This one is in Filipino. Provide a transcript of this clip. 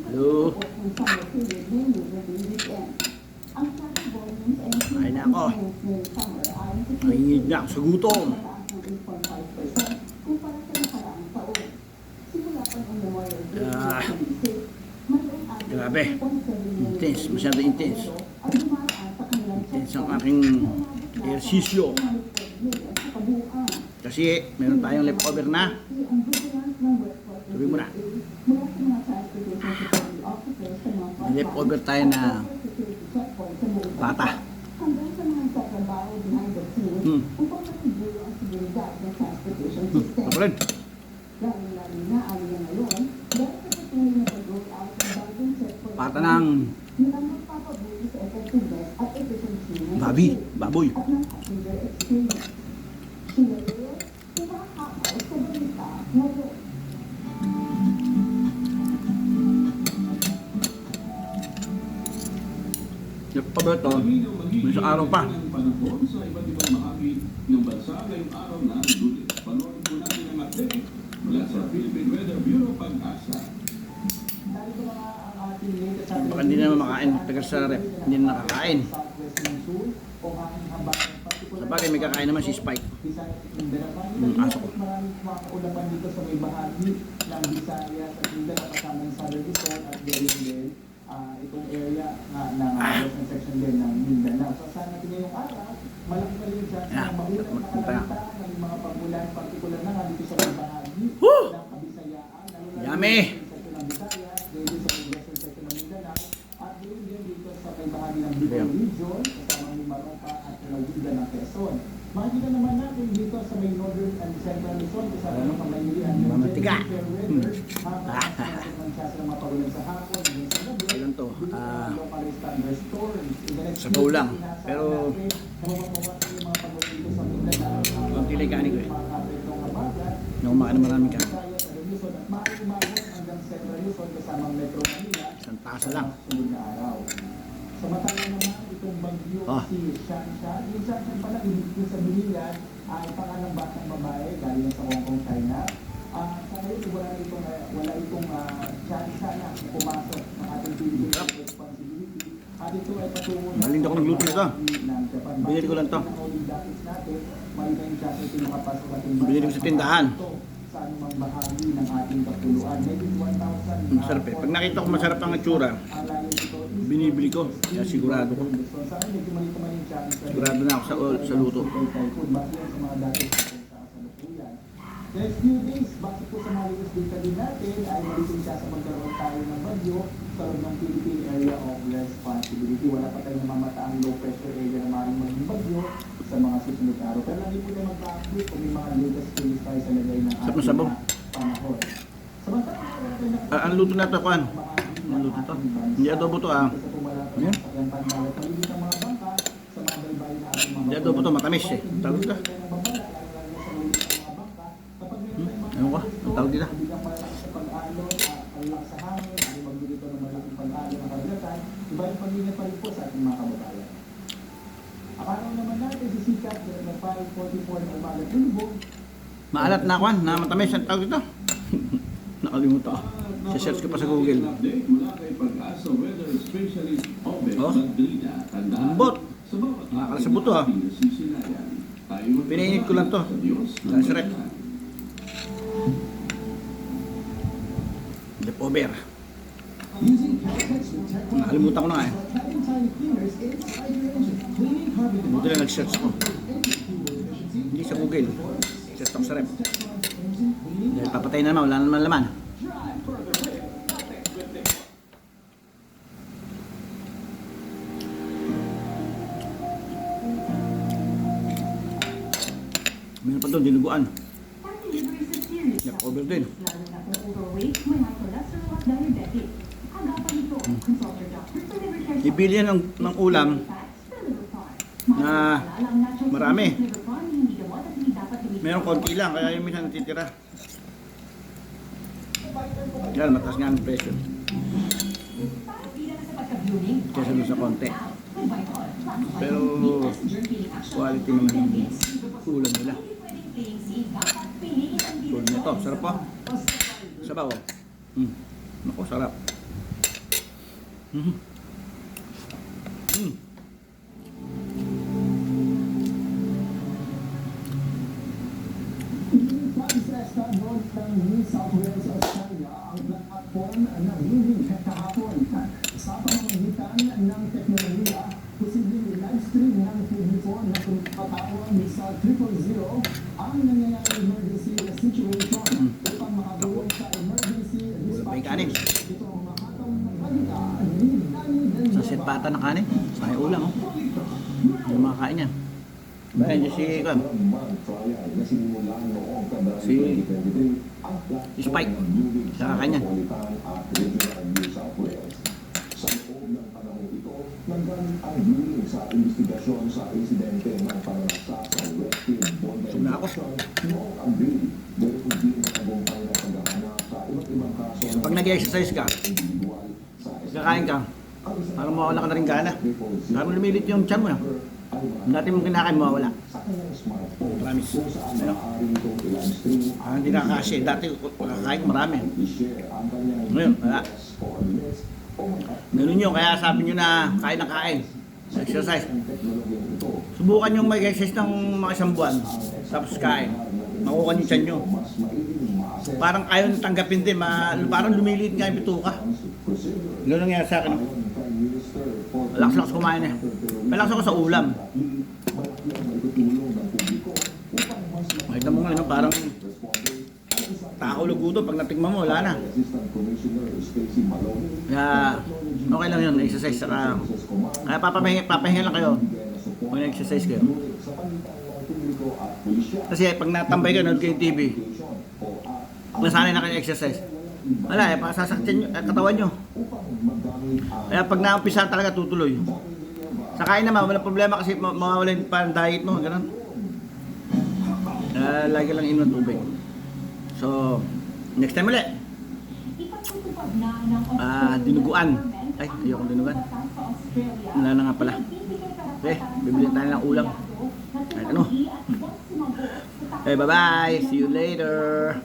Hello. Ay nako. Nangingid na ako sa gutom. Grabe. Intense. Masyado intense. Intense ang aking ehersisyo. Kasi meron tayong leftover na. Tuloy mo na. May leftover tayo na pata. Kapalad. Pata ng baboy. Yung paboto, may sa araw pa. Sa iba't ibang bahagi ng bansa ngayong araw na Lunes. Panoorin po natin ang update mula sa Philippine Weather Bureau Pag-asa. Baka hindi naman makain. Tagal sa rep, hindi na nakakain. Sa bagay, may kakain naman si Spike. Aso ko. Maraming kumakulapan dito sa may bahagi ng Visayas at Mindanao kasama ng Southern Luzon at din itong area ng Western section din ng Mindanao. So saan natin ngayong araw, malaki pa rin dyan sa magulat na kalamita ng mga pagulan, partikular na nga dito sa may bahagi ng Kabisayaan. Yummy! Ng Visayas, dito sa may Western section ng Mindanao at din dito sa may bahagi ng Bicol Region, kasama ng Maropa at Laguna ng Quezon. Makikita naman natin dito sa may Northern and Central Luzon, kasama ng Kamaylian, Mamatiga. Ilan to? Sabaw lang. Pero konti lang kanin ko eh. Hindi ako makain maraming kanin. Isang tasa lang. Samantala naman itong bagyo si Shansha. Yung Shansha pala, yung sa Bilian, ay pangalang batang babae galing sa Hong Kong, China. Sa ngayon, wala itong Shansha na pumasok ng ating Philippine responsibility. At ito ay patungo na Maling ako nagluto ito. Binili ko lang to. Binili ko sa tindahan. Sa anumang bahagi ng ating kapuluan. Maybe 1,000. Masarap eh. Pag nakita ko masarap ang itsura, binibili ko. Kaya sigurado ko. Sigurado na ako sa luto. Next few days, bakit po sa Marites data din natin ay malitin siya sa magkaroon tayo ng bagyo sa loob ng Philippine Area of Responsibility. Wala pa tayong namamataang low pressure area na maaaring maging bagyo sa mga susunod na araw. Pero hindi po tayo mag-update kung may mga latest changes tayo sa lagay ng ating panahon. Samantala, Ang luto na ito, Kwan. Ang luto to. Hindi adobo to ah. Yan. Hindi adobo to, matamis eh. Tawag ka. Ewan ko, ang tawag dito. Iba yung pamilya pa rin po sa ating mga kababayan. Akala naman natin si Sikat na 544 na umalat lubog. Maalat na, Kwan, na matamis. Ang tawag dito. Nakalimutan ko. Search ko pa sa Google. Update mula kay Pag-asa Weather Specialist Obed Oh. Madrina. Tandaan, Lambot. sa bawat Nakakalasabot to ah. nasisinayan, tayo Pinainit ko lang to. sa Diyos ng Dahil sa rep. banal. Leftover. Nakalimutan ko na nga eh. Buti lang nag-search ko. Hindi sa Google. Search ko sa rep. Dahil papatay na naman, wala naman laman. Meron pa doon, dinuguan. Leftover din. Ibili yan ng ulam na marami. Meron konti lang, kaya yung minsan natitira. Yan, mataas nga ang presyo. Kesa doon sa konti. Pero, quality. quality naman yung ulam nila. Ulam nito, sarap po. Sabaw. Naku, sarap. Sa North ng New South Wales, Australia, ang platform ng Living kahapon. Sa pamamagitan ng teknolohiya, posibleng live-stream ng publiko na patawag sa 000 ang nangyayaring emergency situation upang makatulong sa emergency Kanin. dispatch. Ito ang makatang balita ni Danny Sa set pata na kanin. Sa may ulam, oh. Yung mga kain yan. Bayan, si Kwan. Si Spike. Sa kakain yan. Sa loob ng panahon ito, nanggaling ang hearing sa investigasyon sa insidente ng pananaksa sa Westfield Sum na ako. noong Abril. Dahil hindi nakagumpay na paghahanap sa iba't ibang kaso Pag nag-exercise ka, individual sa kakain ka, parang mawala ka na rin gana. Parang lumilit yung tiyan mo na. Dati mong kinakain, mawala. sa kanyang smartphone Promise. kung saan Ano? maaari itong i-livestream Parang hindi nakakasya. Dati kakain ko marami. i-share ang kanyang Ngayon, wala. GPS coordinates o Ganun yun, kaya sabi nyo na kain na kain. Exercise. ang teknolohiyang ito. Subukan yung mag-exercise ng mga isang buwan. Tapos kain. Makuha nyo tiyan nyo. Mas mailing ma-assess Parang ayaw nang tanggapin din. Parang lumilit nga yung bituka. procedure. Ganun nangyari sa akin. Ayon kay Minister for Malakas-lakas kumain eh. Malakas ako sa ulam. malaki ang maitutulong ng publiko upang mas Makita mo nga, no? Parang tao lugudo. Pag natigman mo, wala na. Assistant Commissioner Stacy Maloney Kaya okay lang yun. Exercise saka. Kaya papahinga lang kayo. Kung exercise kayo. sa pagitan ng publiko at pulisya Kasi pag natambay ka, nanood kayo ng TV, nasanay na kayo exercise. Wala eh, sasaktin nyo, katawan nyo. upang magamit ang Kaya pag naumpisa talaga, tutuloy. Sa kain naman, wala problema kasi mawawala yung parang diet mo, gano'n. Lagi lang inom ng tubig. So, next time ulit. Dinuguan. Ay, ayokong dinuguan. Wala na nga pala. Okay, bibili tayo ng ulam. Ay, ano? Okay, bye-bye. See you later.